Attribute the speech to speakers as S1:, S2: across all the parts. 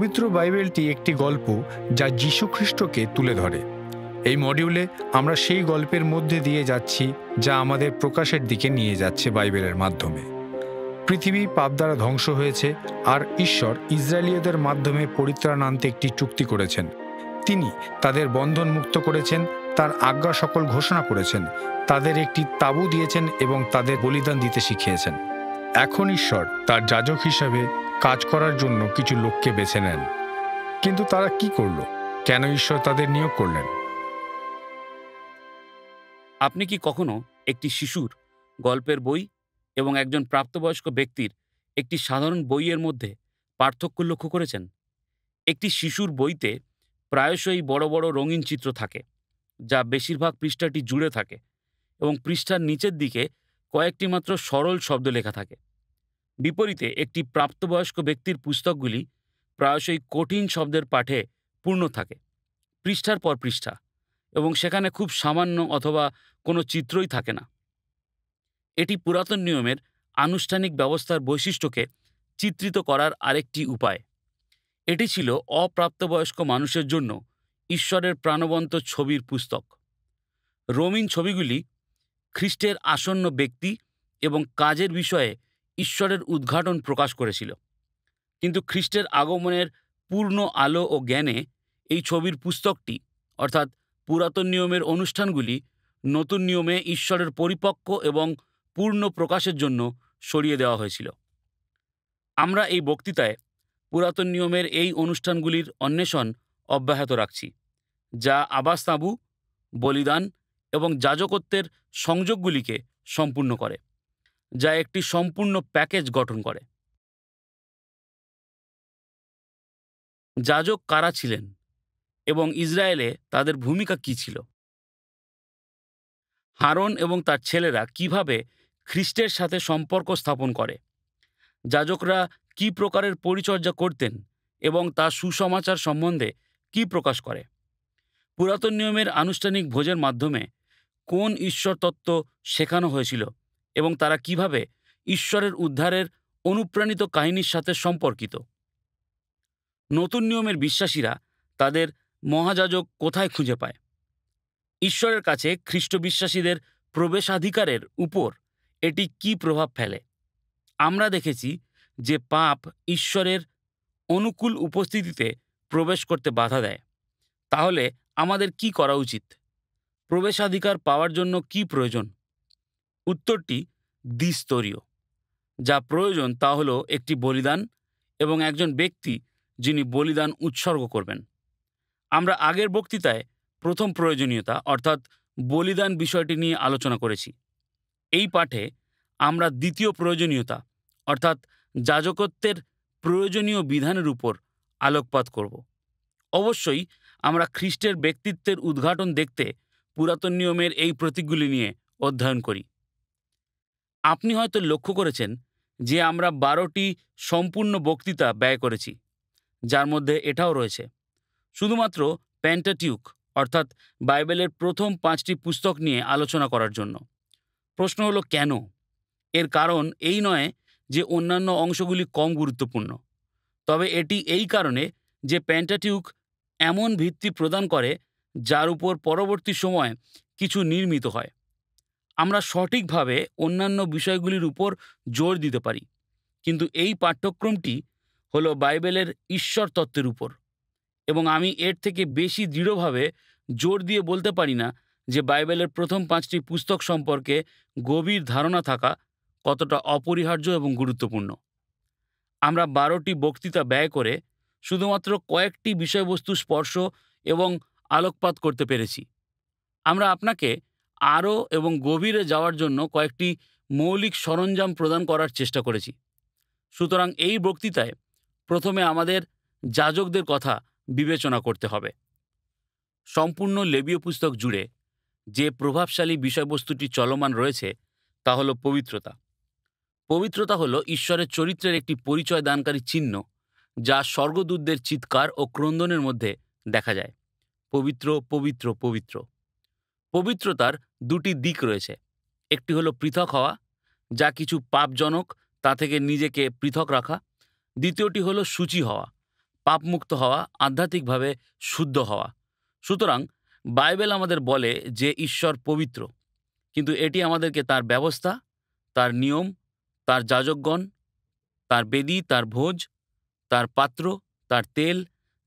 S1: পবিত্র বাইবেলটি একটি গল্প যা যীশুখ্রিস্টকে তুলে ধরে। এই মডিউলে আমরা সেই গল্পের মধ্যে দিয়ে যাচ্ছি যা আমাদের প্রকাশের দিকে নিয়ে যাচ্ছে বাইবেলের মাধ্যমে। পৃথিবী পাপ দ্বারা ধ্বংস হয়েছে, আর ঈশ্বর ইসরায়েলীয়দের মাধ্যমে পরিত্রাণ আনতে একটি চুক্তি করেছেন। তিনি তাদের বন্ধন মুক্ত করেছেন, তার আজ্ঞা সকল ঘোষণা করেছেন, তাদের একটি তাঁবু দিয়েছেন এবং তাদের বলিদান দিতে শিখিয়েছেন। এখন ঈশ্বর তার যাজক হিসাবে কাজ করার জন্য কিছু লোককে বেছে নেন। কিন্তু তারা কি করল? কেন ঈশ্বর তাদের নিয়োগ করলেন?
S2: আপনি কি কখনো একটি শিশুর গল্পের বই এবং একজন প্রাপ্তবয়স্ক ব্যক্তির একটি সাধারণ বইয়ের মধ্যে পার্থক্য লক্ষ্য করেছেন? একটি শিশুর বইতে প্রায়শই বড় বড় রঙিন চিত্র থাকে, যা বেশিরভাগ পৃষ্ঠাটি জুড়ে থাকে, এবং পৃষ্ঠার নিচের দিকে কয়েকটি মাত্র সরল শব্দ লেখা থাকে। বিপরীতে একটি প্রাপ্তবয়স্ক ব্যক্তির পুস্তকগুলি প্রায়শই কঠিন শব্দের পাঠে পূর্ণ থাকে, পৃষ্ঠার পর পৃষ্ঠা, এবং সেখানে খুব সামান্য অথবা কোনো চিত্রই থাকে না। এটি পুরাতন নিয়মের আনুষ্ঠানিক ব্যবস্থার বৈশিষ্ট্যকে চিত্রিত করার আরেকটি উপায়। এটি ছিল অপ্রাপ্তবয়স্ক মানুষের জন্য ঈশ্বরের প্রাণবন্ত ছবির পুস্তক। রঙিন ছবিগুলি খ্রিস্টের আসন্ন ব্যক্তি এবং কাজের বিষয়ে ঈশ্বরের উদ্ঘাটন প্রকাশ করেছিল। কিন্তু খ্রিস্টের আগমনের পূর্ণ আলো ও জ্ঞানে এই ছবির পুস্তকটি, অর্থাৎ পুরাতন নিয়মের অনুষ্ঠানগুলি, নতুন নিয়মে ঈশ্বরের পরিপক্ক এবং পূর্ণ প্রকাশের জন্য সরিয়ে দেওয়া হয়েছিল। আমরা এই বক্তৃতায় পুরাতন নিয়মের এই অনুষ্ঠানগুলির অন্বেষণ অব্যাহত রাখছি, যা আবাসতাঁবু, বলিদান এবং যাজকত্বের সংযোগগুলিকে সম্পূর্ণ করে, যা একটি সম্পূর্ণ প্যাকেজ গঠন করে। যাজক কারা ছিলেন এবং ইসরায়েলে তাদের ভূমিকা কী ছিল? হারন এবং তার ছেলেরা কিভাবে খ্রিস্টের সাথে সম্পর্ক স্থাপন করে? যাজকরা কি প্রকারের পরিচর্যা করতেন এবং তা সুসমাচার সম্বন্ধে কি প্রকাশ করে? পুরাতন নিয়মের আনুষ্ঠানিক ভোজের মাধ্যমে কোন ঈশ্বর তত্ত্ব শেখানো হয়েছিল এবং তারা কিভাবে ঈশ্বরের উদ্ধারের অনুপ্রাণিত কাহিনীর সাথে সম্পর্কিত? নতুন নিয়মের বিশ্বাসীরা তাদের মহাযাজক কোথায় খুঁজে পায়? ঈশ্বরের কাছে খ্রিস্ট বিশ্বাসীদের প্রবেশাধিকারের উপর এটি কি প্রভাব ফেলে? আমরা দেখেছি যে পাপ ঈশ্বরের অনুকূল উপস্থিতিতে প্রবেশ করতে বাধা দেয়। তাহলে আমাদের কি করা উচিত? প্রবেশাধিকার পাওয়ার জন্য কি প্রয়োজন? উত্তরটি দ্বিস্তরীয়। যা প্রয়োজন তা হলো একটি বলিদান এবং একজন ব্যক্তি যিনি বলিদান উৎসর্গ করবেন। আমরা আগের বক্তৃতায় প্রথম প্রয়োজনীয়তা অর্থাৎ বলিদান বিষয়টি নিয়ে আলোচনা করেছি। এই পাঠে আমরা দ্বিতীয় প্রয়োজনীয়তা অর্থাৎ যাজকত্বের প্রয়োজনীয় বিধানের উপর আলোকপাত করব। অবশ্যই আমরা খ্রিস্টের ব্যক্তিত্বের উদ্ঘাটন দেখতে পুরাতন নিয়মের এই প্রতীকগুলি নিয়ে অধ্যয়ন করি। আপনি হয়তো লক্ষ্য করেছেন যে আমরা 12টি সম্পূর্ণ বক্তৃতা ব্যয় করেছি, যার মধ্যে এটাও রয়েছে। শুধুমাত্র পেন্টাটিউক অর্থাৎ বাইবেলের প্রথম 5টি পুস্তক নিয়ে আলোচনা করার জন্য। প্রশ্ন হলো কেন? এর কারণ এই নয় যে অন্যান্য অংশগুলি কম গুরুত্বপূর্ণ, তবে এটি এই কারণে যে পেন্টাটিউক এমন ভিত্তি প্রদান করে যার উপর পরবর্তী সময়ে কিছু নির্মিত হয়। আমরা সঠিকভাবে অন্যান্য বিষয়গুলির উপর জোর দিতে পারি, কিন্তু এই পাঠ্যক্রমটি হলো বাইবেলের ঈশ্বর তত্ত্বের উপর, এবং আমি এর থেকে বেশি দৃঢ়ভাবে জোর দিয়ে বলতে পারি না যে বাইবেলের প্রথম 5টি পুস্তক সম্পর্কে গভীর ধারণা থাকা কতটা অপরিহার্য এবং গুরুত্বপূর্ণ। আমরা 12টি বক্তৃতা ব্যয় করে শুধুমাত্র কয়েকটি বিষয়বস্তু স্পর্শ এবং আলোকপাত করতে পেরেছি। আমরা আপনাকে আরও এবং গভীরে যাওয়ার জন্য কয়েকটি মৌলিক সরঞ্জাম প্রদান করার চেষ্টা করেছি। সুতরাং এই বক্তৃতায় প্রথমে আমাদের যাজকদের কথা বিবেচনা করতে হবে। সম্পূর্ণ লেবীয় পুস্তক জুড়ে যে প্রভাবশালী বিষয়বস্তুটি চলমান রয়েছে তা হলো পবিত্রতা। পবিত্রতা হলো ঈশ্বরের চরিত্রের একটি পরিচয় দানকারী চিহ্ন, যা স্বর্গদূতদের চিৎকার ও ক্রন্দনের মধ্যে দেখা যায়। পবিত্র, পবিত্র, পবিত্র। পবিত্রতার 2টি দিক রয়েছে। একটি হলো পৃথক হওয়া, যা কিছু পাপজনক তা থেকে নিজেকে পৃথক রাখা। দ্বিতীয়টি হলো সূচি হওয়া, পাপমুক্ত হওয়া, আধ্যাত্মিকভাবে শুদ্ধ হওয়া। সুতরাং বাইবেল আমাদের বলে যে ঈশ্বর পবিত্র, কিন্তু এটি আমাদেরকে তার ব্যবস্থা, তার নিয়ম, তার যাজকগণ, তার বেদী, তার ভোজ, তার পাত্র, তার তেল,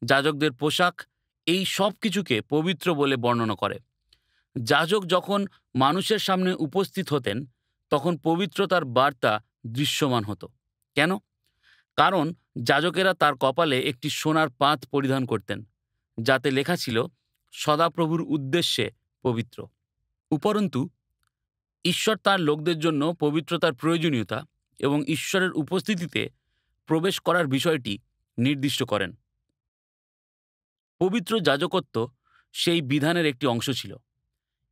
S2: যাজকদের পোশাক, এই সব কিছুকে পবিত্র বলে বর্ণনা করে। যাজক যখন মানুষের সামনে উপস্থিত হতেন, তখন পবিত্রতার বার্তা দৃশ্যমান হতো। কেন? কারণ যাজকেরা তার কপালে একটি সোনার পাত পরিধান করতেন, যাতে লেখা ছিল সদাপ্রভুর উদ্দেশ্যে পবিত্র। উপরন্তু ঈশ্বর তার লোকদের জন্য পবিত্রতার প্রয়োজনীয়তা এবং ঈশ্বরের উপস্থিতিতে প্রবেশ করার বিষয়টি নির্দিষ্ট করেন। পবিত্র যাজকত্ব সেই বিধানের একটি অংশ ছিল।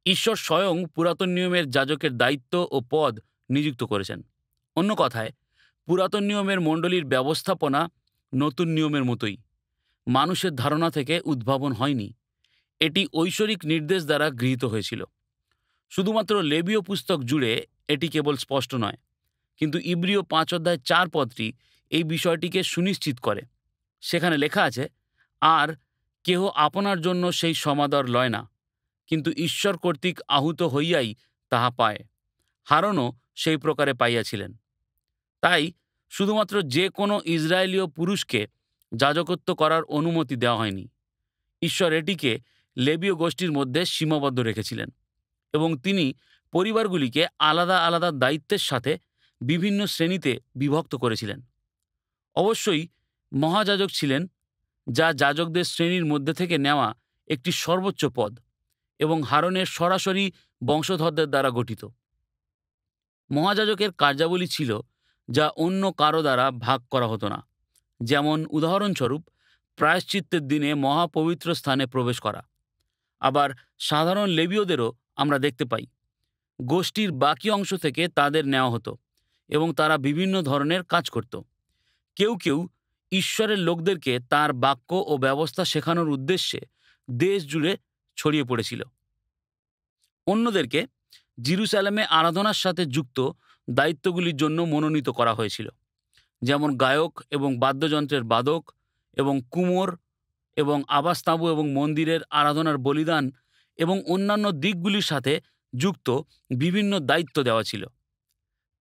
S2: ঈশ্বর স্বয়ং পুরাতন নিয়মের যাজকের দায়িত্ব ও পদ নিযুক্ত করেছেন। অন্য কথায়, পুরাতন নিয়মের মণ্ডলীর ব্যবস্থাপনা নতুন নিয়মের মতোই, মানুষের ধারণা থেকে উদ্ভাবন হয়নি। এটি ঐশ্বরিক নির্দেশ দ্বারা গৃহীত হয়েছিল। শুধুমাত্র লেবীয় পুস্তক জুড়ে এটি কেবল স্পষ্ট নয়, কিন্তু ইব্রিয় 5:4 পদটি এই বিষয়টিকে সুনিশ্চিত করে। সেখানে লেখা আছে, আর কেহ আপনার জন্য সেই সমাদর লয় না, কিন্তু ঈশ্বর কর্তৃক আহুত হইয়াই তাহা পায়। হারনও সেই প্রকারে পাইয়াছিলেন। তাই শুধুমাত্র যে কোনো ইসরায়েলীয় পুরুষকে যাজকত্ব করার অনুমতি দেওয়া হয়নি। ঈশ্বর এটিকে লেবীয় গোষ্ঠীর মধ্যে সীমাবদ্ধ রেখেছিলেন এবং তিনি পরিবারগুলিকে আলাদা আলাদা দায়িত্বের সাথে বিভিন্ন শ্রেণীতে বিভক্ত করেছিলেন। অবশ্যই মহাযাজক ছিলেন, যা যাজকদের শ্রেণীর মধ্যে থেকে নেওয়া একটি সর্বোচ্চ পদ এবং হারনের সরাসরি বংশধরদের দ্বারা গঠিত। মহাযাজকের কার্যাবলী ছিল যা অন্য কারো দ্বারা ভাগ করা হতো না, যেমন উদাহরণস্বরূপ প্রায়শ্চিত্তের দিনে মহাপবিত্র স্থানে প্রবেশ করা। আবার সাধারণ লেবীয়দেরও আমরা দেখতে পাই, গোষ্ঠীর বাকি অংশ থেকে তাদের নেওয়া হতো এবং তারা বিভিন্ন ধরনের কাজ করত। কেউ কেউ ঈশ্বরের লোকদেরকে তার বাক্য ও ব্যবস্থা শেখানোর উদ্দেশ্যে দেশ জুড়ে ছড়িয়ে পড়েছিল। অন্যদেরকে জেরুজালেমে আরাধনার সাথে যুক্ত দায়িত্বগুলির জন্য মনোনীত করা হয়েছিল, যেমন গায়ক এবং বাদ্যযন্ত্রের বাদক এবং কুমোর এবং আবাসতাঁবু এবং মন্দিরের আরাধনার বলিদান এবং অন্যান্য দিকগুলির সাথে যুক্ত বিভিন্ন দায়িত্ব দেওয়া ছিল।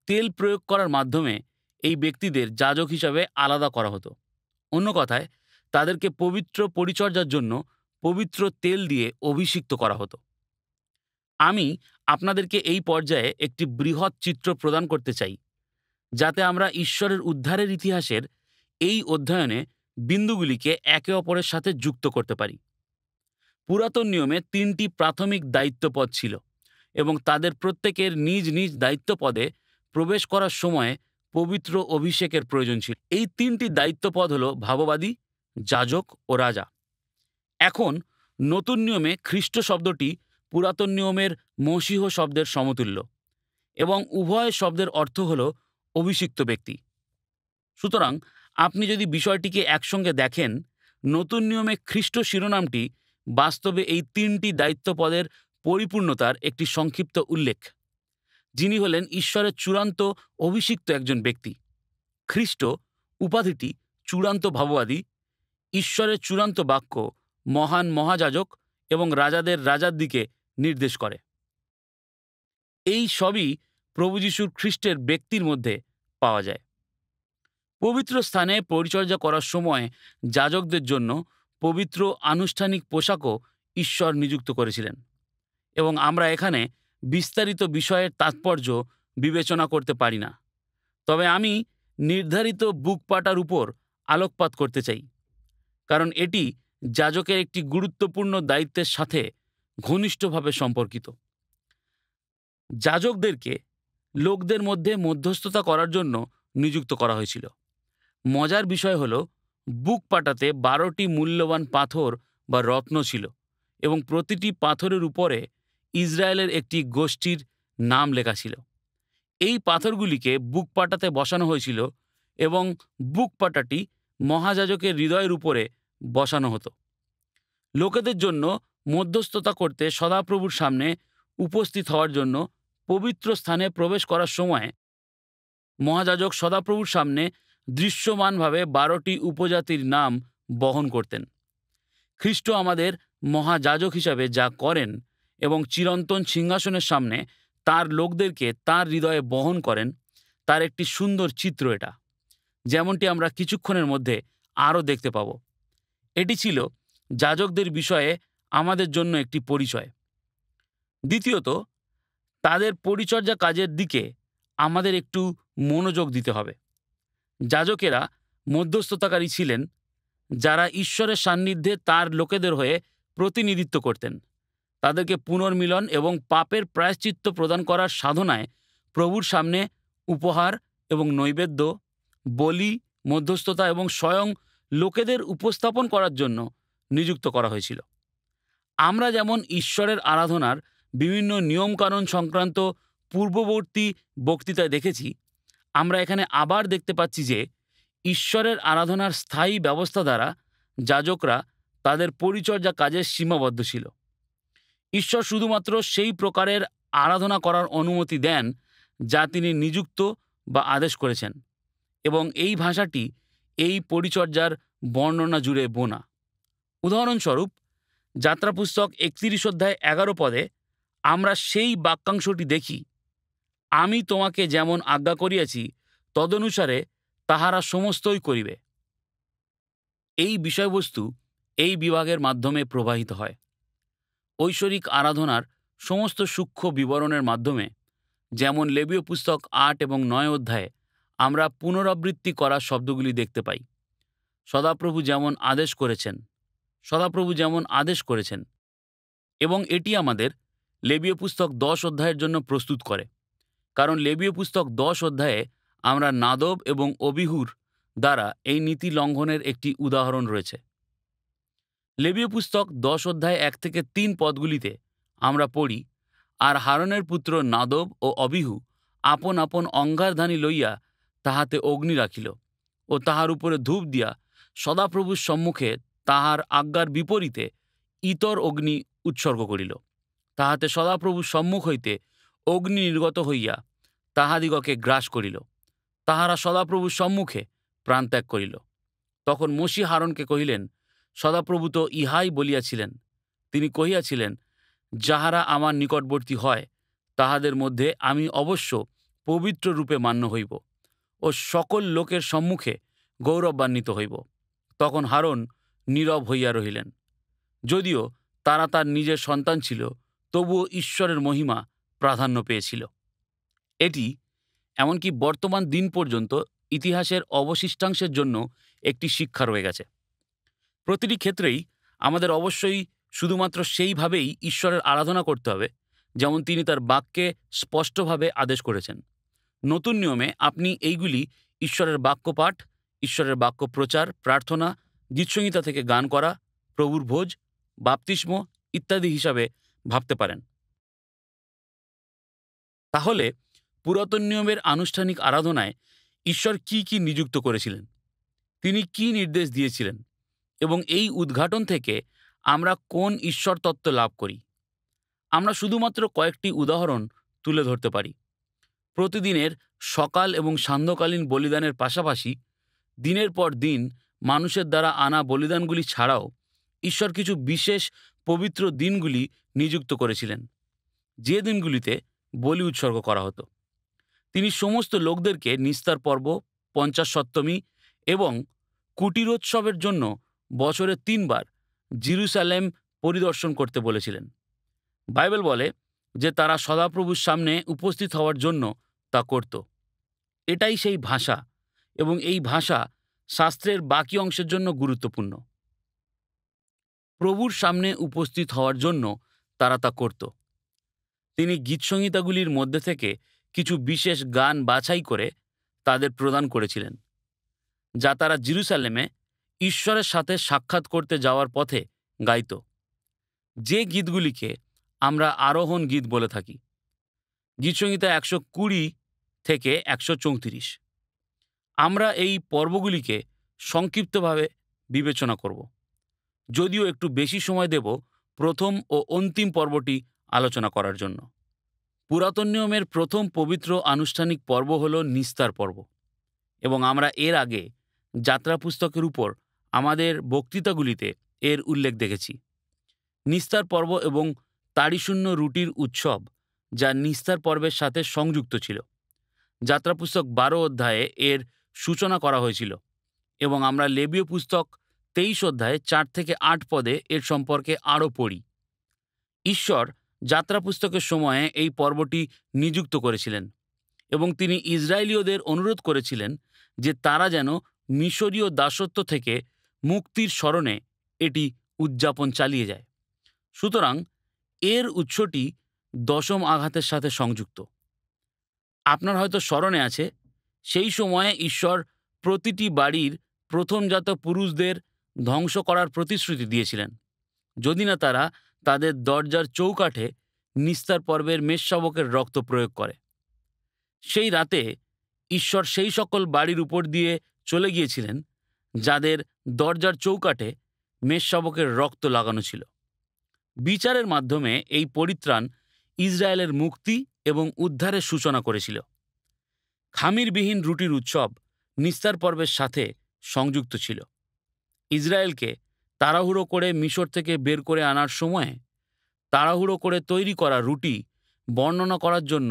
S2: তেল প্রয়োগ করার মাধ্যমে এই ব্যক্তিদের যাজক হিসাবে আলাদা করা হতো। অন্য কথায়, তাদেরকে পবিত্র পরিচর্যার জন্য পবিত্র তেল দিয়ে অভিষিক্ত করা হতো। আমি আপনাদেরকে এই পর্যায়ে একটি বৃহৎ চিত্র প্রদান করতে চাই, যাতে আমরা ঈশ্বরের উদ্ধারের ইতিহাসের এই অধ্যয়নে বিন্দুগুলিকে একে অপরের সাথে যুক্ত করতে পারি। পুরাতন নিয়মে 3টি প্রাথমিক দায়িত্বপদ ছিল এবং তাদের প্রত্যেকের নিজ নিজ দায়িত্বপদে প্রবেশ করার সময় পবিত্র অভিষেকের প্রয়োজন ছিল। এই 3টি দায়িত্বপদ হল ভাববাদী, যাজক ও রাজা। এখন নতুন নিয়মে খ্রিস্ট শব্দটি পুরাতন নিয়মের মসীহ শব্দের সমতুল্য এবং উভয় শব্দের অর্থ হল অভিষিক্ত ব্যক্তি। সুতরাং আপনি যদি বিষয়টিকে একসঙ্গে দেখেন, নতুন নিয়মে খ্রিস্ট শিরোনামটি বাস্তবে এই 3টি দায়িত্বপদের পরিপূর্ণতার একটি সংক্ষিপ্ত উল্লেখ, যিনি হলেন ঈশ্বরের চূড়ান্ত অভিষিক্ত একজন ব্যক্তি। খ্রিস্ট উপাধিটি চূড়ান্ত ভাববাদী, ঈশ্বরের চূড়ান্ত বাক্য মহান মহাযাজক এবং রাজাদের রাজার দিকে নির্দেশ করে। এই সবই প্রভু যীশুর খ্রিস্টের ব্যক্তির মধ্যে পাওয়া যায়। পবিত্র স্থানে পরিচর্যা করার সময় যাজকদের জন্য পবিত্র আনুষ্ঠানিক পোশাকও ঈশ্বর নিযুক্ত করেছিলেন এবং আমরা এখানে বিস্তারিত বিষয়ের তাৎপর্য বিবেচনা করতে পারি না। তবে আমি নির্ধারিত বুকপাটার উপর আলোকপাত করতে চাই, কারণ এটি যাজকের একটি গুরুত্বপূর্ণ দায়িত্বের সাথে ঘনিষ্ঠভাবে সম্পর্কিত। যাজকদেরকে লোকদের মধ্যে মধ্যস্থতা করার জন্য নিযুক্ত করা হয়েছিল। মজার বিষয় হলো, বুকপাটাতে 12টি মূল্যবান পাথর বা রত্ন ছিল এবং প্রতিটি পাথরের উপরে ইসরায়েলের একটি গোষ্ঠীর নাম লেখা ছিল। এই পাথরগুলিকে বুকপাটাতে বসানো হয়েছিল এবং বুকপাটাটি মহাযাজকের হৃদয়ের উপরে বসানো হতো। লোকেদের জন্য মধ্যস্থতা করতে সদাপ্রভুর সামনে উপস্থিত হওয়ার জন্য পবিত্র স্থানে প্রবেশ করার সময় মহাযাজক সদাপ্রভুর সামনে দৃশ্যমানভাবে 12টি উপজাতির নাম বহন করতেন। খ্রিস্ট আমাদের মহাযাজক হিসাবে যা করেন এবং চিরন্তন সিংহাসনের সামনে তার লোকদেরকে তার হৃদয়ে বহন করেন, তার একটি সুন্দর চিত্র এটা, যেমনটি আমরা কিছুক্ষণের মধ্যে আরও দেখতে পাব। এটি ছিল যাজকদের বিষয়ে আমাদের জন্য একটি পরিচয়। দ্বিতীয়ত, তাদের পরিচর্যা কাজের দিকে আমাদের একটু মনোযোগ দিতে হবে। যাজকেরা মধ্যস্থতাকারী ছিলেন, যারা ঈশ্বরের সান্নিধ্যে তার লোকেদের হয়ে প্রতিনিধিত্ব করতেন। তাদেরকে পুনর্মিলন এবং পাপের প্রায়শ্চিত্ত প্রদান করার সাধনায় প্রভুর সামনে উপহার এবং নৈবেদ্য, বলি, মধ্যস্থতা এবং স্বয়ং লোকেদের উপস্থাপন করার জন্য নিযুক্ত করা হয়েছিল। আমরা যেমন ঈশ্বরের আরাধনার বিভিন্ন নিয়মকানুন সংক্রান্ত পূর্ববর্তী বক্তৃতায় দেখেছি, আমরা এখানে আবার দেখতে পাচ্ছি যে ঈশ্বরের আরাধনার স্থায়ী ব্যবস্থা দ্বারা যাজকরা তাদের পরিচর্যা কাজে সীমাবদ্ধ ছিল। ঈশ্বর শুধুমাত্র সেই প্রকারের আরাধনা করার অনুমতি দেন যা তিনি নিযুক্ত বা আদেশ করেছেন, এবং এই ভাষাটি এই পরিচর্যার বর্ণনা জুড়ে বোনা। উদাহরণস্বরূপ, যাত্রা পুস্তক 31 অধ্যায় 11 পদে আমরা সেই বাক্যাংশটি দেখি, আমি তোমাকে যেমন আজ্ঞা করিয়াছি তদনুসারে তাহারা সমস্তই করিবে। এই বিষয়বস্তু এই বিভাগের মাধ্যমে প্রবাহিত হয়। ঐশ্বরিক আরাধনার সমস্ত সূক্ষ্ম বিবরণের মাধ্যমে, যেমন লেবীয় পুস্তক 8 এবং 9 অধ্যায়ে আমরা পুনরাবৃত্তি করা শব্দগুলি দেখতে পাই। সদাপ্রভু যেমন আদেশ করেছেন, এবং এটি আমাদের লেবীয় পুস্তক 10 অধ্যায়ের জন্য প্রস্তুত করে, কারণ লেবীয় পুস্তক 10 অধ্যায়ে আমরা নাদব এবং অবিহুর দ্বারা এই নীতি লঙ্ঘনের একটি উদাহরণ রয়েছে। লেবীয় পুস্তক 10 অধ্যায় 1 থেকে 3 পদগুলিতে আমরা পড়ি, আর হারনের পুত্র নাদব ও অবিহু আপন আপন অঙ্গারধানী লইয়া তাহাতে অগ্নি রাখিল ও তাহার উপরে ধূপ দিয়া সদাপ্রভুর সম্মুখে তাহার আজ্ঞার বিপরীতে ইতর অগ্নি উৎসর্গ করিল। তাহাতে সদাপ্রভুর সম্মুখ হইতে অগ্নি নির্গত হইয়া তাহাদিগকে গ্রাস করিল। তাহারা সদাপ্রভুর সম্মুখে প্রাণত্যাগ করিল। তখন মসি হারনকে কহিলেন, সদাপ্রভু তো ইহাই বলিয়াছিলেন। তিনি কহিয়াছিলেন, যাহারা আমার নিকটবর্তী হয় তাহাদের মধ্যে আমি অবশ্য পবিত্র রূপে মান্য হইব ও সকল লোকের সম্মুখে গৌরবান্বিত হইব। তখন হারন নীরব হইয়া রহিলেন। যদিও তারা তার নিজের সন্তান ছিল, তবুও ঈশ্বরের মহিমা প্রাধান্য পেয়েছিল। এটি এমনকি বর্তমান দিন পর্যন্ত ইতিহাসের অবশিষ্টাংশের জন্য একটি শিক্ষা রয়ে গেছে। প্রতিটি ক্ষেত্রেই আমাদের অবশ্যই শুধুমাত্র সেইভাবেই ঈশ্বরের আরাধনা করতে হবে যেমন তিনি তার বাক্যে স্পষ্টভাবে আদেশ করেছেন। নতুন নিয়মে আপনি এইগুলি ঈশ্বরের বাক্য পাঠ, ঈশ্বরের বাক্য প্রচার, প্রার্থনা, গীতসংহিতা থেকে গান করা, প্রভুর ভোজ, বাপ্তিস্ম ইত্যাদি হিসাবে ভাবতে পারেন। তাহলে পুরাতন নিয়মের আনুষ্ঠানিক আরাধনায় ঈশ্বর কি কি নিযুক্ত করেছিলেন, তিনি কি নির্দেশ দিয়েছিলেন, এবং এই উদ্ঘাটন থেকে আমরা কোন ঈশ্বর তত্ত্ব লাভ করি? আমরা শুধুমাত্র কয়েকটি উদাহরণ তুলে ধরতে পারি। প্রতিদিনের সকাল এবং সান্ধ্যকালীন বলিদানের পাশাপাশি দিনের পর দিন মানুষের দ্বারা আনা বলিদানগুলি ছাড়াও ঈশ্বর কিছু বিশেষ পবিত্র দিনগুলি নিযুক্ত করেছিলেন, যে দিনগুলিতে বলি উৎসর্গ করা হতো। তিনি সমস্ত লোকদেরকে নিস্তার পর্ব, পঞ্চাশত্তমী এবং কুটিরোৎসবের জন্য বছরে 3 বার জেরুজালেম পরিদর্শন করতে বলেছিলেন। বাইবেল বলে যে তারা সদাপ্রভুর সামনে উপস্থিত হওয়ার জন্য তা করত। এটাই সেই ভাষা, এবং এই ভাষা শাস্ত্রের বাকি অংশের জন্য গুরুত্বপূর্ণ। প্রভুর সামনে উপস্থিত হওয়ার জন্য তারা তা করত। তিনি গীতসংহিতাগুলির মধ্যে থেকে কিছু বিশেষ গান বাছাই করে তাদের প্রদান করেছিলেন, যা তারা জেরুজালেমে ঈশ্বরের সাথে সাক্ষাৎ করতে যাওয়ার পথে গাইত, যে গীতগুলিকে আমরা আরোহণ গীত বলে থাকি। গীতসংহিতা 120 থেকে 134। আমরা এই পর্বগুলিকে সংক্ষিপ্তভাবে বিবেচনা করব, যদিও একটু বেশি সময় দেব প্রথম ও অন্তিম পর্বটি আলোচনা করার জন্য। পুরাতন নিয়মের প্রথম পবিত্র আনুষ্ঠানিক পর্ব হল নিস্তার পর্ব, এবং আমরা এর আগে যাত্রা পুস্তকের উপর আমাদের বক্তৃতাগুলিতে এর উল্লেখ দেখেছি। নিস্তার পর্ব এবং তাড়িশূন্য রুটির উৎসব, যা নিস্তার পর্বের সাথে সংযুক্ত ছিল। যাত্রা পুস্তক 12 অধ্যায়ে এর সূচনা করা হয়েছিল এবং আমরা লেবীয় পুস্তক 23 অধ্যায়ে 4 থেকে 8 পদে এর সম্পর্কে আরও পড়ি। ঈশ্বর যাত্রা পুস্তকের সময়ে এই পর্বটি নিযুক্ত করেছিলেন এবং তিনি ইসরায়েলীয়দের অনুরোধ করেছিলেন যে তারা যেন মিশরীয় দাসত্ব থেকে মুক্তির স্মরণে এটি উদযাপন চালিয়ে যায়। সুতরাং এর উৎসটি দশম আঘাতের সাথে সংযুক্ত। আপনার হয়তো স্মরণে আছে, সেই সময়ে ঈশ্বর প্রতিটি বাড়ির প্রথমজাত পুরুষদের ধ্বংস করার প্রতিশ্রুতি দিয়েছিলেন, যদি না তারা তাদের দরজার চৌকাঠে নিস্তার পর্বের মেষশাবকের রক্ত প্রয়োগ করে। সেই রাতে ঈশ্বর সেই সকল বাড়ির উপর দিয়ে চলে গিয়েছিলেন যাদের দরজার চৌকাঠে মেষশাবকের রক্ত লাগানো ছিল। বিচারের মাধ্যমে এই পরিত্রাণ ইসরায়েলের মুক্তি এবং উদ্ধারের সূচনা করেছিল। খামিরবিহীন রুটির উৎসব নিস্তার পর্বের সাথে সংযুক্ত ছিল। ইসরায়েলকে তাড়াহুড়ো করে মিশর থেকে বের করে আনার সময়ে তাড়াহুড়ো করে তৈরি করা রুটি বর্ণনা করার জন্য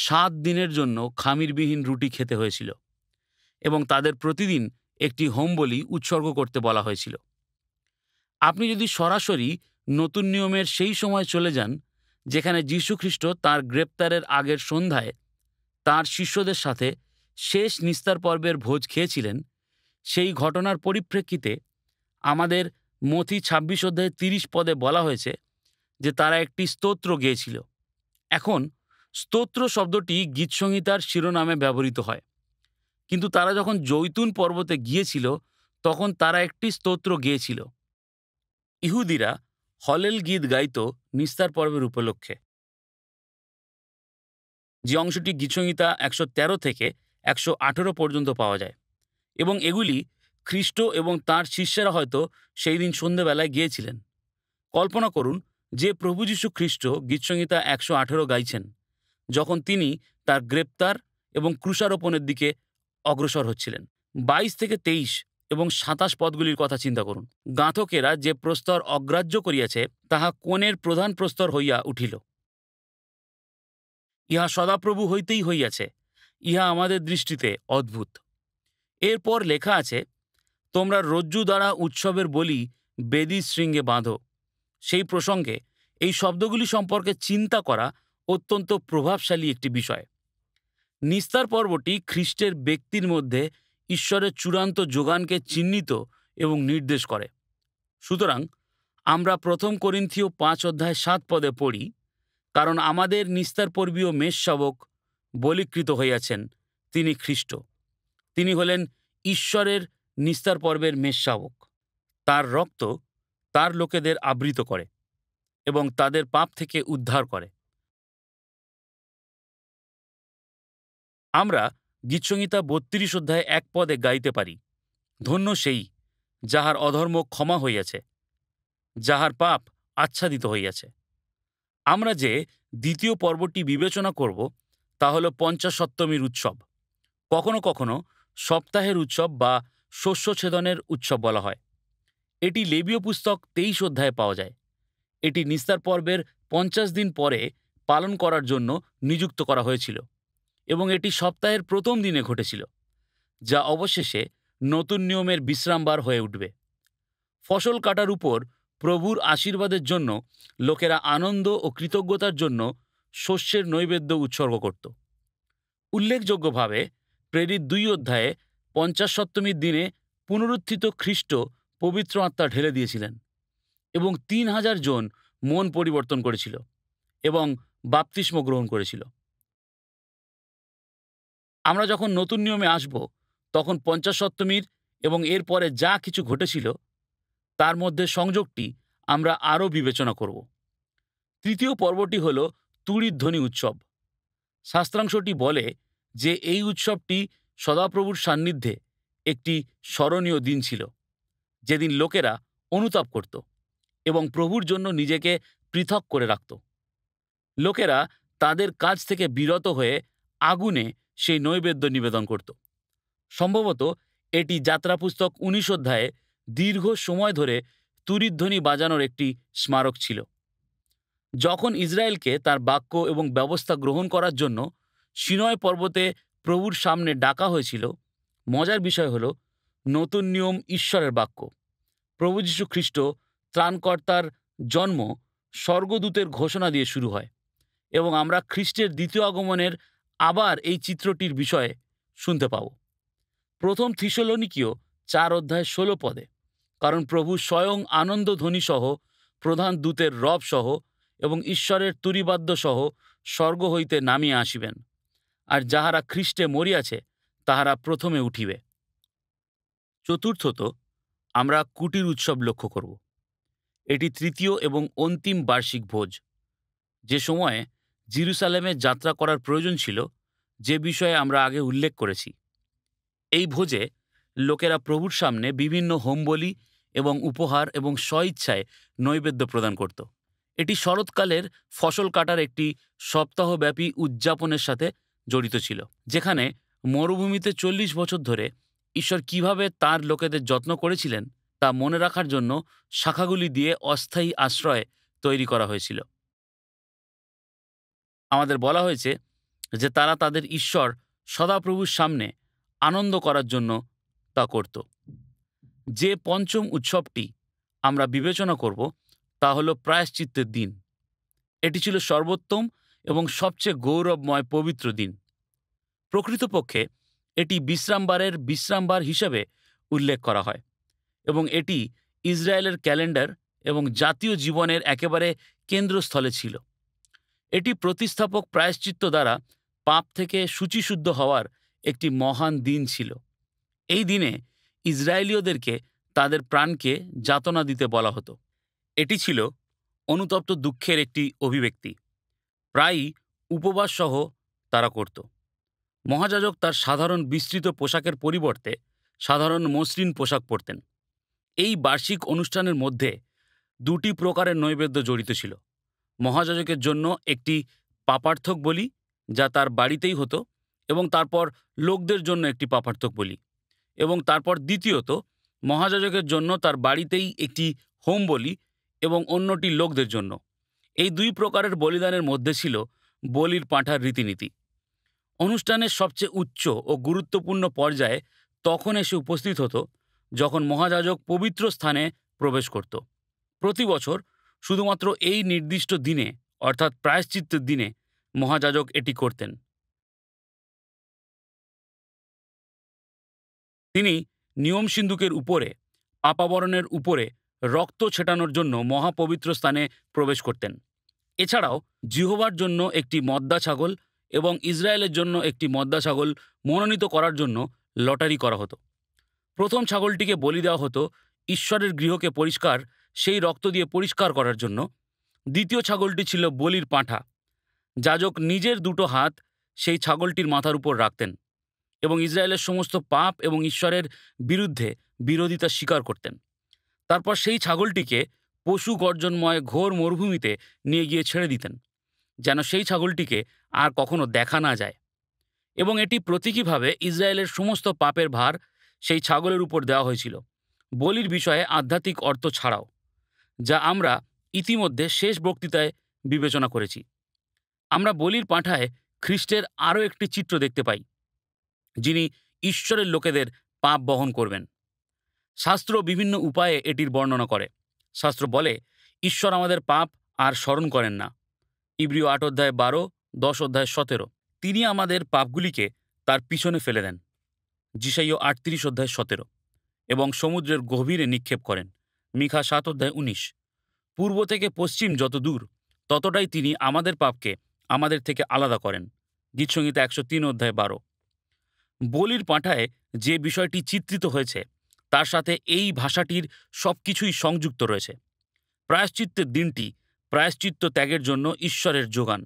S2: 7 দিনের জন্য খামিরবিহীন রুটি খেতে হয়েছিল এবং তাদের প্রতিদিন একটি হোমবলি উৎসর্গ করতে বলা হয়েছিল। আপনি যদি সরাসরি নতুন নিয়মের সেই সময় চলে যান যেখানে যীশুখ্রিস্ট তাঁর গ্রেপ্তারের আগের সন্ধ্যায় তাঁর শিষ্যদের সাথে শেষ নিস্তার পর্বের ভোজ খেয়েছিলেন, সেই ঘটনার পরিপ্রেক্ষিতে আমাদের মথি 26 অধ্যায়ে 30 পদে বলা হয়েছে যে তারা একটি স্তোত্র গেয়েছিল। এখন স্তোত্র শব্দটি গীতসংহিতার শিরোনামে ব্যবহৃত হয়, কিন্তু তারা যখন জৈতুন পর্বতে গিয়েছিল তখন তারা একটি স্তোত্র গেয়েছিল। ইহুদিরা হলেল গীত গাইত নিস্তার পর্বের উপলক্ষে, যে অংশটি গীতসংহিতা 113 থেকে 118 পর্যন্ত পাওয়া যায়, এবং এগুলি খ্রিস্ট এবং তাঁর শিষ্যেরা হয়তো সেই দিন সন্ধ্যেবেলায় গিয়েছিলেন। কল্পনা করুন যে প্রভু যীশু খ্রিস্ট গীতসংহিতা 118 গাইছেন যখন তিনি তার গ্রেপ্তার এবং ক্রুশারোপণের দিকে অগ্রসর হচ্ছিলেন। 22 থেকে 23 এবং 27 পদগুলির কথা চিন্তা করুন। গাঁথকেরা যে প্রস্তর অগ্রাহ্য করিয়াছে তাহা কোণের প্রধান প্রস্তর হইয়া উঠিল। ইহা সদাপ্রভু হইতেই হইয়াছে, ইহা আমাদের দৃষ্টিতে অদ্ভুত। এরপর লেখা আছে, তোমরা রজ্জু দ্বারা উৎসবের বলি বেদী শৃঙ্গে বাঁধো। সেই প্রসঙ্গে এই শব্দগুলি সম্পর্কে চিন্তা করা অত্যন্ত প্রভাবশালী একটি বিষয়। নিস্তার পর্বটি খ্রিস্টের ব্যক্তির মধ্যে ঈশ্বরের চূড়ান্ত যোগানকে চিহ্নিত এবং নির্দেশ করে। সুতরাং আমরা 1 করিন্থীয় 5 অধ্যায় 7 পদে পড়ি, কারণ আমাদের নিস্তার পর্বীয় মেষশাবক বলীকৃত হইয়াছেন, তিনি খ্রিস্ট। তিনি হলেন ঈশ্বরের নিস্তার পর্বের মেষশাবক। তার রক্ত তার লোকেদের আবৃত করে এবং তাদের পাপ থেকে উদ্ধার করে। আমরা গীতসংহিতা 32 অধ্যায় 1 পদে গাইতে পারি, ধন্য সেই যাহার অধর্ম ক্ষমা হইয়াছে, যাহার পাপ আচ্ছাদিত হইয়াছে। আমরা যে দ্বিতীয় পর্বটি বিবেচনা করব তা হল পঞ্চাশত্তমীর উৎসব। কখনো কখনো সপ্তাহের উৎসব বা শস্যছেদনের উৎসব বলা হয়। এটি লেবীয় পুস্তক 23 অধ্যায়ে পাওয়া যায়। এটি নিস্তার পর্বের 50 দিন পরে পালন করার জন্য নিযুক্ত করা হয়েছিল এবং এটি সপ্তাহের প্রথম দিনে ঘটেছিল, যা অবশেষে নতুন নিয়মের বিশ্রামবার হয়ে উঠবে। ফসল কাটার উপর প্রভুর আশীর্বাদের জন্য লোকেরা আনন্দ ও কৃতজ্ঞতার জন্য শস্যের নৈবেদ্য উৎসর্গ করত। উল্লেখযোগ্যভাবে প্রেরিত 2 অধ্যায়ে পঞ্চাশত্তমীর দিনে পুনরুত্থিত খ্রিস্ট পবিত্র আত্মা ঢেলে দিয়েছিলেন এবং 3000 জন মন পরিবর্তন করেছিল এবং বাপ্তিস্ম গ্রহণ করেছিল। আমরা যখন নতুন নিয়মে আসব তখন পঞ্চাশত্তমীর এবং এর পরে যা কিছু ঘটেছিল তার মধ্যে সংযোগটি আমরা আরও বিবেচনা করব। তৃতীয় পর্বটি হল তুড়ির ধ্বনি উৎসব। শাস্ত্রাংশটি বলে যে এই উৎসবটি সদাপ্রভুর সান্নিধ্যে একটি স্মরণীয় দিন ছিল, যেদিন লোকেরা অনুতাপ করত এবং প্রভুর জন্য নিজেকে পৃথক করে রাখত। লোকেরা তাদের কাজ থেকে বিরত হয়ে আগুনে সেই নৈবেদ্য নিবেদন করত। সম্ভবত এটি যাত্রা পুস্তক 19 অধ্যায়ে দীর্ঘ সময় ধরে তুরিধ্বনি বাজানোর একটি স্মারক ছিল। যখন ইসরায়েলকে তার বাক্য এবং ব্যবস্থা গ্রহণ করার জন্য সিনয় পর্বতে প্রভুর সামনে ডাকা হয়েছিল, মজার বিষয় হলো নতুন নিয়ম ঈশ্বরের বাক্য। প্রভু যীশু খ্রিস্ট ত্রাণকর্তার জন্ম স্বর্গদূতের ঘোষণা দিয়ে শুরু হয় এবং আমরা খ্রিস্টের দ্বিতীয় আগমনের আবার এই চিত্রটির বিষয়ে শুনতে পাব। প্রথম থিসলনিকীয় 4:16 কারণ প্রভু স্বয়ং আনন্দ ধ্বনি সহ, প্রধান দূতের রব সহ এবং ঈশ্বরের তুরিবাদ্য সহ স্বর্গ হইতে নামিয়া আসিবেন, আর যাহারা খ্রিস্টে মরিয়াছে তাহারা প্রথমে উঠিবে। চতুর্থত, আমরা কুটির উৎসব লক্ষ্য করব। এটি তৃতীয় এবং অন্তিম বার্ষিক ভোজ, যে সময়ে জেরুসালেমে যাত্রা করার প্রয়োজন ছিল, যে বিষয়ে আমরা আগে উল্লেখ করেছি। এই ভোজে লোকেরা প্রভুর সামনে বিভিন্ন হোমবলি এবং উপহার এবং স্বইচ্ছায় নৈবেদ্য প্রদান করত। এটি শরৎকালের ফসল কাটার একটি সপ্তাহব্যাপী উদযাপনের সাথে জড়িত ছিল, যেখানে মরুভূমিতে 40 বছর ধরে ঈশ্বর কিভাবে তার লোকেদের যত্ন করেছিলেন তা মনে রাখার জন্য শাখাগুলি দিয়ে অস্থায়ী আশ্রয় তৈরি করা হয়েছিল। আমাদের বলা হয়েছে যে তারা তাদের ঈশ্বর সদাপ্রভুর সামনে আনন্দ করার জন্য তা করত। যে পঞ্চম উৎসবটি আমরা বিবেচনা করব তা হলো প্রায়শ্চিত্তের দিন। এটি ছিল সর্বোত্তম এবং সবচেয়ে গৌরবময় পবিত্র দিন। প্রকৃতপক্ষে এটি বিশ্রামবারের বিশ্রামবার হিসেবে উল্লেখ করা হয় এবং এটি ইসরায়েলের ক্যালেন্ডার এবং জাতীয় জীবনের একেবারে কেন্দ্রস্থলে ছিল। এটি প্রতিস্থাপক প্রায়শ্চিত্ত দ্বারা পাপ থেকে শুচিশুদ্ধ হওয়ার একটি মহান দিন ছিল। এই দিনে ইসরায়েলীয়দেরকে তাদের প্রাণকে যাতনা দিতে বলা হতো। এটি ছিল অনুতপ্ত দুঃখের একটি অভিব্যক্তি। প্রায়ই উপবাস সহ তারা করত। মহাযাজক তার সাধারণ বিস্তৃত পোশাকের পরিবর্তে সাধারণ মসৃণ পোশাক পরতেন। এই বার্ষিক অনুষ্ঠানের মধ্যে দুটি প্রকারের নৈবেদ্য জড়িত ছিল। মহাযাজকের জন্য একটি পাপার্থক বলি, যা তার বাড়িতেই হতো, এবং তারপর লোকদের জন্য একটি পাপার্থক বলি, এবং তারপর দ্বিতীয়ত মহাযাজকের জন্য তার বাড়িতেই একটি হোম বলি এবং অন্যটি লোকদের জন্য। এই দুই প্রকারের বলিদানের মধ্যে ছিল বলির পাঁঠার রীতিনীতি। অনুষ্ঠানের সবচেয়ে উচ্চ ও গুরুত্বপূর্ণ পর্যায়ে তখন এসে উপস্থিত হতো যখন মহাযাজক পবিত্র স্থানে প্রবেশ করত। প্রতি বছর শুধুমাত্র এই নির্দিষ্ট দিনে, অর্থাৎ প্রায়শ্চিত্তের দিনে, মহাযাজক এটি করতেন। তিনি নিয়ম সিন্দুকের উপরে, পাপাবরণের উপরে রক্ত ছেটানোর জন্য মহাপবিত্র স্থানে প্রবেশ করতেন। এছাড়াও জিহোবার জন্য একটি মদ্দা ছাগল এবং ইসরায়েলের জন্য একটি মদ্দা ছাগল মনোনীত করার জন্য লটারি করা হতো। প্রথম ছাগলটিকে বলি দেওয়া হতো ঈশ্বরের গৃহকে পরিষ্কার, সেই রক্ত দিয়ে পরিষ্কার করার জন্য। দ্বিতীয় ছাগলটি ছিল বলির পাঁঠা। যাজক নিজের দুটো হাত সেই ছাগলটির মাথার উপর রাখতেন এবং ইসরায়েলের সমস্ত পাপ এবং ঈশ্বরের বিরুদ্ধে বিরোধিতা স্বীকার করতেন। তারপর সেই ছাগলটিকে পশু গর্জনময় ঘোর মরুভূমিতে নিয়ে গিয়ে ছেড়ে দিতেন, যেন সেই ছাগলটিকে আর কখনো দেখা না যায়। এবং এটি প্রতীকীভাবে ইসরায়েলের সমস্ত পাপের ভার সেই ছাগলের উপর দেওয়া হয়েছিল, বলির বিষয়ে আধ্যাত্মিক অর্থ ছাড়াও, যা আমরা ইতিমধ্যে শেষ বক্তৃতায় বিবেচনা করেছি। আমরা বলির পাঁঠায় খ্রিস্টের আরও একটি চিত্র দেখতে পাই, যিনি ঈশ্বরের লোকেদের পাপ বহন করবেন। শাস্ত্র বিভিন্ন উপায়ে এটির বর্ণনা করে। শাস্ত্র বলে ঈশ্বর আমাদের পাপ আর স্মরণ করেন না। ইব্রিয় 8:12, 10:17। তিনি আমাদের পাপগুলিকে তার পিছনে ফেলে দেন। যিশাইয় 38:17 এবং সমুদ্রের গভীরে নিক্ষেপ করেন। মিখা 7:19। পূর্ব থেকে পশ্চিম যত দূর, ততটাই তিনি আমাদের পাপকে আমাদের থেকে আলাদা করেন। গীতসংহিতা 103:12। বলির পাঁঠায় যে বিষয়টি চিত্রিত হয়েছে তার সাথে এই ভাষাটির সব কিছুই সংযুক্ত রয়েছে। প্রায়শ্চিত্তের দিনটি প্রায়শ্চিত্ত ত্যাগের জন্য ঈশ্বরের যোগান,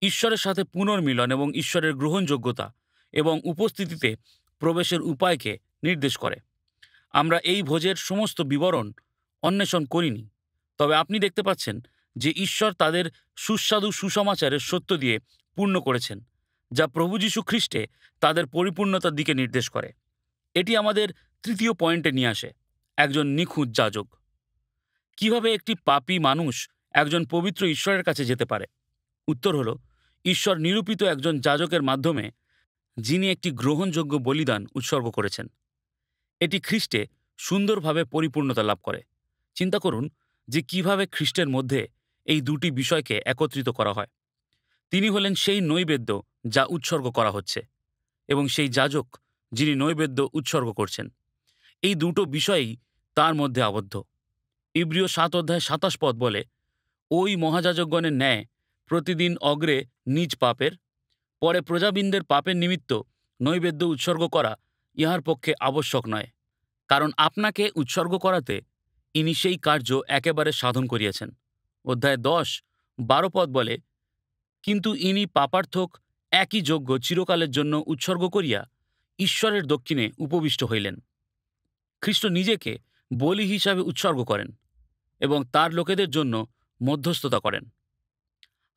S2: ঈশ্বরের সাথে পুনর্মিলন এবং ঈশ্বরের গ্রহণযোগ্যতা এবং উপস্থিতিতে প্রবেশের উপায়কে নির্দেশ করে। আমরা এই ভোজের সমস্ত বিবরণ অন্বেষণ করিনি, তবে আপনি দেখতে পাচ্ছেন যে ঈশ্বর তাদের সুস্বাদু সুসমাচারের সত্য দিয়ে পূর্ণ করেছেন, যা প্রভু যীশু খ্রিস্টে তাদের পরিপূর্ণতার দিকে নির্দেশ করে। এটি আমাদের তৃতীয় পয়েন্টে নিয়ে আসে। একজন নিখুঁত যাজক? কিভাবে একটি পাপী মানুষ একজন পবিত্র ঈশ্বরের কাছে যেতে পারে? উত্তর হলো, ঈশ্বর নিরূপিত একজন যাজকের মাধ্যমে, যিনি একটি গ্রহণযোগ্য বলিদান উৎসর্গ করেছেন। এটি খ্রিস্টে সুন্দরভাবে পরিপূর্ণতা লাভ করে। চিন্তা করুন যে কিভাবে খ্রিস্টের মধ্যে এই দুটি বিষয়কে একত্রিত করা হয়। তিনি হলেন সেই নৈবেদ্য যা উৎসর্গ করা হচ্ছে, এবং সেই যাজক যিনি নৈবেদ্য উৎসর্গ করছেন। এই দুটো বিষয়ই তার মধ্যে আবদ্ধ। ইব্রিয় 7:27 বলে, ওই মহাযাজকগণের ন্যায় প্রতিদিন অগ্রে নিজ পাপের, পরে প্রজাবৃন্দের পাপের নিমিত্ত নৈবেদ্য উৎসর্গ করা ইহার পক্ষে আবশ্যক নয়, কারণ আপনাকে উৎসর্গ করাতে ইনি সেই কার্য একেবারে সাধন করিয়াছেন। অধ্যায় 10:12 বলে, কিন্তু ইনি পাপার্থক একই যজ্ঞ চিরকালের জন্য উৎসর্গ করিয়া ঈশ্বরের দক্ষিণে উপবিষ্ট হইলেন। খ্রিস্ট নিজেকে বলি হিসাবে উৎসর্গ করেন এবং তার লোকেদের জন্য মধ্যস্থতা করেন।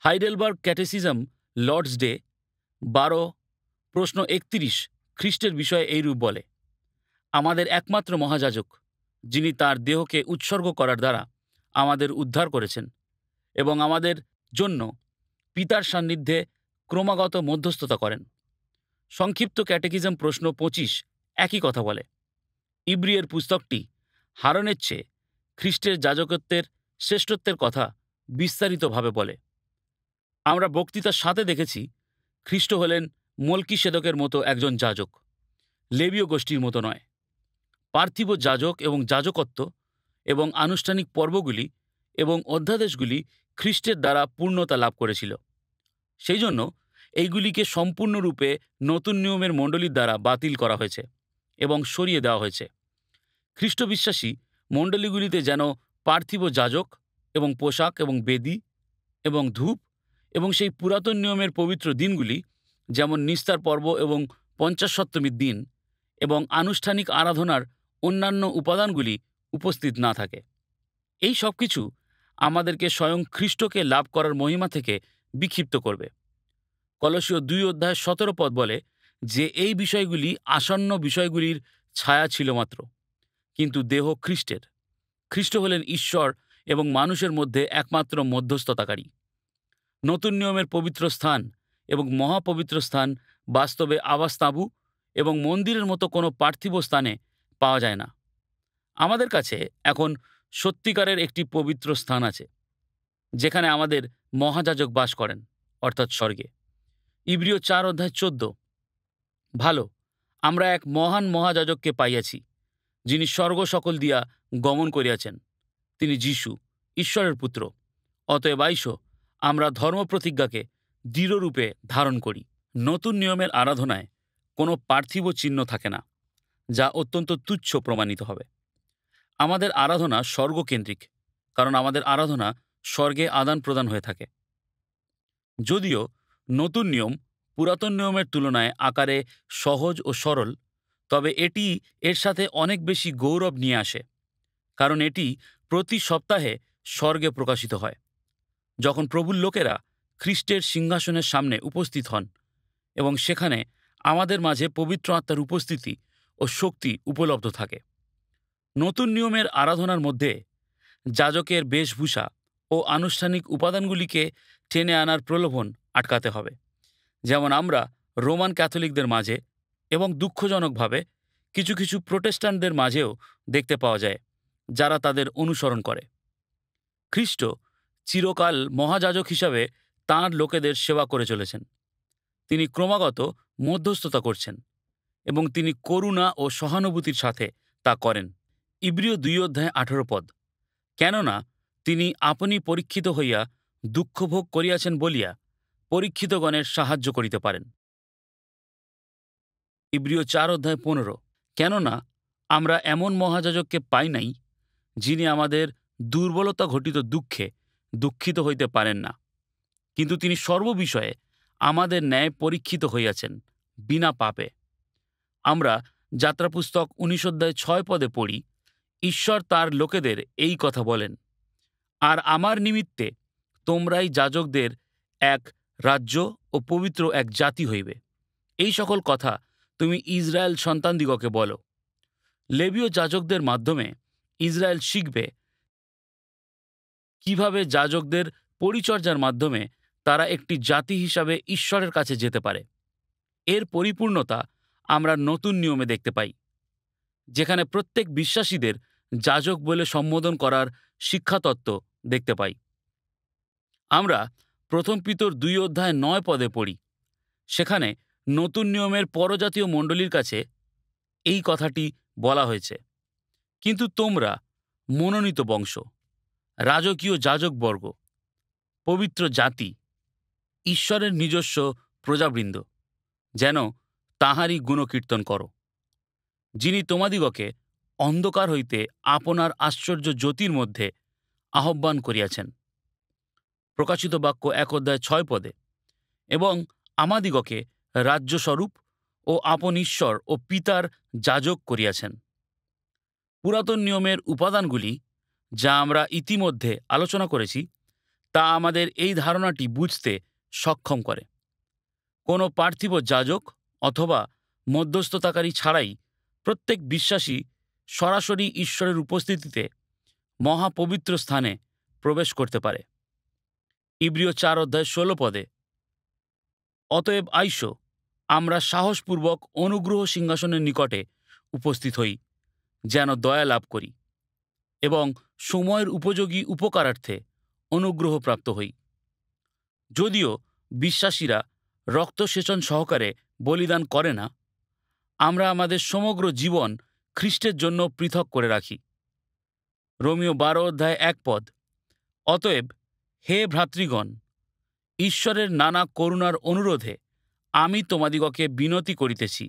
S2: হাইডেলবার্গ ক্যাটেসিজম লর্ডস ডে 12:31 খ্রিস্টের বিষয়ে এইরূপ বলে, আমাদের একমাত্র মহাযাজক, যিনি তার দেহকে উৎসর্গ করার দ্বারা আমাদের উদ্ধার করেছেন এবং আমাদের জন্য পিতার সান্নিধ্যে ক্রমাগত মধ্যস্থতা করেন। সংক্ষিপ্ত ক্যাটেকিজম প্রশ্ন 25 একই কথা বলে। ইব্রিয়ের পুস্তকটি হারনের চেয়ে খ্রিস্টের যাজকত্বের শ্রেষ্ঠত্বের কথা বিস্তারিতভাবে বলে। আমরা বক্তৃতার সাথে দেখেছি, খ্রিস্ট হলেন মলকিসেদকের মতো একজন যাজক, লেবীয় গোষ্ঠীর মতো নয়। পার্থিব যাজক এবং যাজকত্ব এবং আনুষ্ঠানিক পর্বগুলি এবং অধ্যাদেশগুলি খ্রিস্টের দ্বারা পূর্ণতা লাভ করেছিল। সেই জন্য এইগুলিকে সম্পূর্ণরূপে নতুন নিয়মের মণ্ডলীর দ্বারা বাতিল করা হয়েছে এবং সরিয়ে দেওয়া হয়েছে। খ্রিস্ট বিশ্বাসী মণ্ডলীগুলিতে যেন পার্থিব যাজক এবং পোশাক এবং বেদী এবং ধূপ এবং সেই পুরাতন নিয়মের পবিত্র দিনগুলি, যেমন নিস্তার পর্ব এবং পঞ্চাশত্তমীর দিন এবং আনুষ্ঠানিক আরাধনার অন্যান্য উপাদানগুলি উপস্থিত না থাকে। এই সব কিছু আমাদেরকে স্বয়ং খ্রিস্টকে লাভ করার মহিমা থেকে বিক্ষিপ্ত করবে। কলসীয় 2:17 বলে যে এই বিষয়গুলি আসন্ন বিষয়গুলির ছায়া ছিল মাত্র, কিন্তু দেহ খ্রিস্টের। খ্রিস্ট হলেন ঈশ্বর এবং মানুষের মধ্যে একমাত্র মধ্যস্থতাকারী। নতুন নিয়মের পবিত্র স্থান এবং মহাপবিত্র স্থান বাস্তবে আবাসতাঁবু এবং মন্দিরের মতো কোনো পার্থিব স্থানে পাওয়া যায় না। আমাদের কাছে এখন সত্যিকারের একটি পবিত্র স্থান আছে, যেখানে আমাদের মহাযাজক বাস করেন, অর্থাৎ স্বর্গে। ইব্রিয় 4:14 ভালো, আমরা এক মহান মহাযাজককে পাইয়াছি, যিনি স্বর্গ সকল দিয়া গমন করিয়াছেন, তিনি যীশু, ঈশ্বরের পুত্র। অতএব আইসো, আমরা ধর্মপ্রতিজ্ঞাকে দৃঢ়রূপে ধারণ করি। নতুন নিয়মের আরাধনায় কোনো পার্থিব চিহ্ন থাকে না, যা অত্যন্ত তুচ্ছ প্রমাণিত হবে। আমাদের আরাধনা স্বর্গকেন্দ্রিক, কারণ আমাদের আরাধনা স্বর্গে আদান প্রদান হয়ে থাকে। যদিও নতুন নিয়ম পুরাতন নিয়মের তুলনায় আকারে সহজ ও সরল, তবে এটি এর সাথে অনেক বেশি গৌরব নিয়ে আসে, কারণ এটি প্রতি সপ্তাহে স্বর্গে প্রকাশিত হয়, যখন প্রভুর লোকেরা খ্রিস্টের সিংহাসনের সামনে উপস্থিত হন এবং সেখানে আমাদের মাঝে পবিত্র আত্মার উপস্থিতি ও শক্তি উপলব্ধ থাকে। নতুন নিয়মের আরাধনার মধ্যে যাজকের বেশভূষা ও আনুষ্ঠানিক উপাদানগুলিকে টেনে আনার প্রলোভন আটকাতে হবে, যেমন আমরা রোমান ক্যাথলিকদের মাঝে এবং দুঃখজনকভাবে কিছু কিছু প্রোটেস্ট্যান্টদের মাঝেও দেখতে পাওয়া যায়, যারা তাদের অনুসরণ করে। খ্রিস্ট চিরকাল মহাযাজক হিসাবে তাঁর লোকেদের সেবা করে চলেছেন। তিনি ক্রমাগত মধ্যস্থতা করছেন এবং তিনি করুণা ও সহানুভূতির সাথে তা করেন। ইব্রিয় 2:18 কেননা তিনি আপনি পরীক্ষিত হইয়া দুঃখভোগ করিয়াছেন বলিয়া পরীক্ষিতগণের সাহায্য করিতে পারেন। ইব্রিয় 4:15 কেননা আমরা এমন মহাযাজককে পাই নাই, যিনি আমাদের দুর্বলতা ঘটিত দুঃখে দুঃখিত হইতে পারেন না, কিন্তু তিনি সর্ববিষয়ে আমাদের ন্যায় পরীক্ষিত হইয়াছেন, বিনা পাপে। আমরা যাত্রাপুস্তক 19:6 পড়ি, ঈশ্বর তার লোকেদের এই কথা বলেন, আর আমার নিমিত্তে তোমরাই যাজকদের এক রাজ্য ও পবিত্র এক জাতি হইবে। এই সকল কথা তুমি ইসরায়েল সন্তানদিগকে বলো। লেবীয় যাজকদের মাধ্যমে ইসরায়েল শিখবে কিভাবে যাজকদের পরিচর্যার মাধ্যমে তারা একটি জাতি হিসাবে ঈশ্বরের কাছে যেতে পারে। এর পরিপূর্ণতা আমরা নতুন নিয়মে দেখতে পাই, যেখানে প্রত্যেক বিশ্বাসীদের যাজক বলে সম্বোধন করার শিক্ষাতত্ত্ব দেখতে পাই। আমরা প্রথম পিতর 2:9 পড়ি। সেখানে নতুন নিয়মের পরজাতীয় মণ্ডলীর কাছে এই কথাটি বলা হয়েছে, কিন্তু তোমরা মনোনীত বংশ, রাজকীয় যাজকবর্গ, পবিত্র জাতি, ঈশ্বরের নিজস্ব প্রজাবৃন্দ, যেন তাঁহারই গুণকীর্তন করো, যিনি তোমাদিগকে অন্ধকার হইতে আপনার আশ্চর্য জ্যোতির মধ্যে আহ্বান করিয়াছেন। প্রকাশিত বাক্য 1:6 এবং আমাদিগকে রাজ্যস্বরূপ ও আপন ঈশ্বর ও পিতার যাজক করিয়াছেন। পুরাতন নিয়মের উপাদানগুলি যা আমরা ইতিমধ্যে আলোচনা করেছি তা আমাদের এই ধারণাটি বুঝতে সক্ষম করে। কোনো পার্থিব যাজক অথবা মধ্যস্থতাকারী ছাড়াই প্রত্যেক বিশ্বাসী সরাসরি ঈশ্বরের উপস্থিতিতে মহাপবিত্র স্থানে প্রবেশ করতে পারে। ইব্রিয় 4:16 অতএব আইসো, আমরা সাহসপূর্বক অনুগ্রহ সিংহাসনের নিকটে উপস্থিত হই, যেন দয়া লাভ করি এবং সময়ের উপযোগী উপকারার্থে অনুগ্রহ প্রাপ্ত হই। যদিও বিশ্বাসীরা রক্তসেচন সহকারে বলিদান করে না, আমরা আমাদের সমগ্র জীবন খ্রিস্টের জন্য পৃথক করে রাখি। রোমীয় 12:1 অতএব হে ভ্রাতৃগণ, ঈশ্বরের নানা করুণার অনুরোধে আমি তোমাদিগকে বিনতি করিতেছি,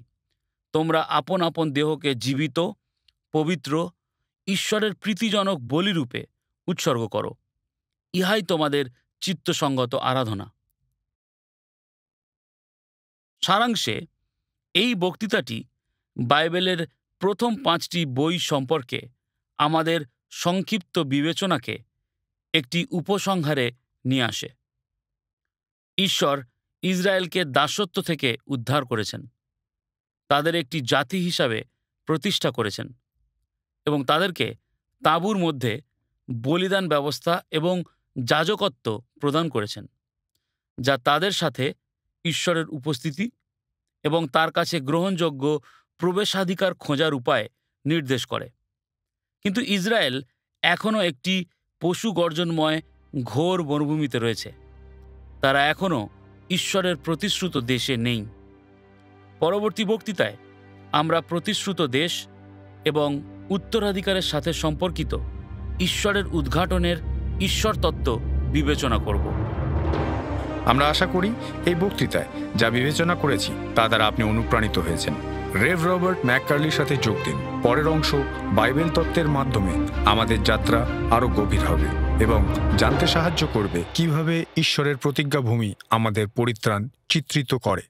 S2: তোমরা আপন আপন দেহকে জীবিত, পবিত্র, ঈশ্বরের প্রীতিজনক বলিরূপে উৎসর্গ করো, ইহাই তোমাদের চিত্তসঙ্গত আরাধনা। সারাংশে এই বক্তৃতাটি বাইবেলের প্রথম 5টি বই সম্পর্কে আমাদের সংক্ষিপ্ত বিবেচনাকে একটি উপসংহারে নিয়ে আসে। ঈশ্বর ইসরায়েলকে দাসত্ব থেকে উদ্ধার করেছেন, তাদের একটি জাতি হিসাবে প্রতিষ্ঠা করেছেন এবং তাদেরকে তাঁবুর মধ্যে বলিদান ব্যবস্থা এবং যাজকত্ব প্রদান করেছেন, যা তাদের সাথে ঈশ্বরের উপস্থিতি এবং তার কাছে গ্রহণযোগ্য প্রবেশাধিকার খোঁজার উপায় নির্দেশ করে। কিন্তু ইসরায়েল এখনও একটি পশু গর্জনময় ঘোর মরুভূমিতে রয়েছে। তারা এখনও ঈশ্বরের প্রতিশ্রুত দেশে নেই। পরবর্তী বক্তৃতায় আমরা প্রতিশ্রুত দেশ এবং উত্তরাধিকারের সাথে সম্পর্কিত ঈশ্বরের উদ্ঘাটনের ঈশ্বর তত্ত্ব বিবেচনা করব।
S1: আমরা আশা করি এই বক্তৃতায় যা বিবেচনা করেছি তা দ্বারা আপনি অনুপ্রাণিত হয়েছেন। রেভ রবার্ট ম্যাককার্লির সাথে যোগ দিন। পরের অংশ বাইবেল তত্ত্বের মাধ্যমে আমাদের যাত্রা আরও গভীর হবে এবং জানতে সাহায্য করবে কিভাবে ঈশ্বরের প্রতিজ্ঞাভূমি আমাদের পরিত্রাণ চিত্রিত করে।